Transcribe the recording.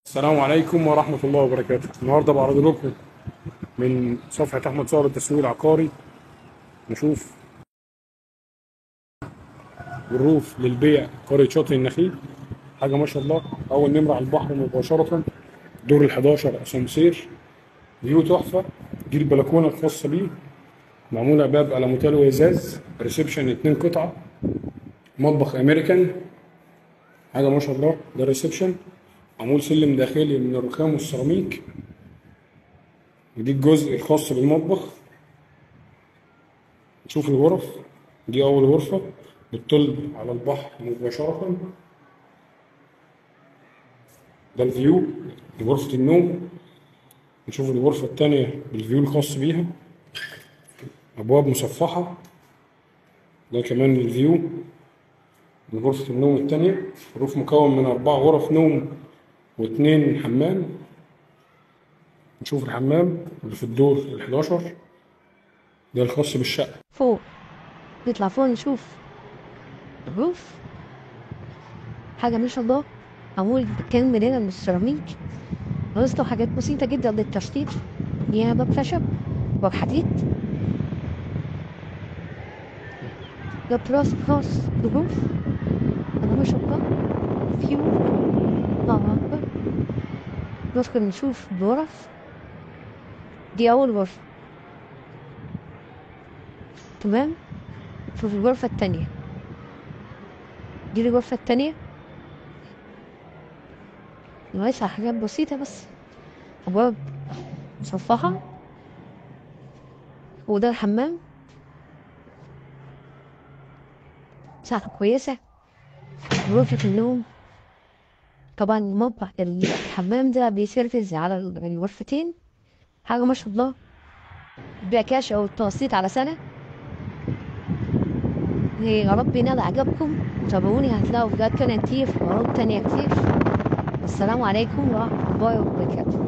السلام عليكم ورحمة الله وبركاته. النهارده بعرض لكم من صفحة أحمد صقر التسويق العقاري. نشوف الروف للبيع قرية شاطئ النخيل. حاجة ما شاء الله، أول نمرة على البحر مباشرة، دور ال 11 أسانسير، فيو تحفة. دي البلكونة الخاصة بيه، معمولة باب ألموتال وإزاز، ريسبشن 2 قطعة، مطبخ أمريكان. حاجة ما شاء الله. ده الريسبشن، معمول سلم داخلي من الرخام والسيراميك. ودي الجزء الخاص بالمطبخ. نشوف الغرف. دي أول غرفة بتطل على البحر مباشرة. ده الفيو لغرفة النوم. نشوف الغرفة التانية بالفيو الخاص بيها، أبواب مصفحة. ده كمان الفيو لغرفة النوم التانية. الروف مكون من 4 غرف نوم و2 حمام. نشوف الحمام اللي في الدور ال 11، ده الخاص بالشقة. فوق نطلع فوق نشوف الروف. حاجة ما شاء الله، معمول كان مليانة من السيراميك، ناقص له حاجات بسيطة جدا للتشطيب. ليها باب خشب، باب حديد. ده تراس خاص بالروف. أنا ما شاء الله، فيو الله أكبر. ندخل نشوف الغرف. دي أول غرفة، تمام. شوف الغرفة التانية. دي الغرفة التانية، ناقصها حاجات بسيطة بس، أبواب مصفحة. وده الحمام، مساحته كويسة. غرفة النوم، طبعا المطبخ الحمام ده بيسيرفز على الغرفتين. حاجة ما شاء الله. بيع كاش أو التقسيط على سنة. يا رب ينال عجبكم، وتابعوني هتلاقوا فيديوهات كتير وعروض تانية كتير. والسلام عليكم ورحمة الله وبركاته.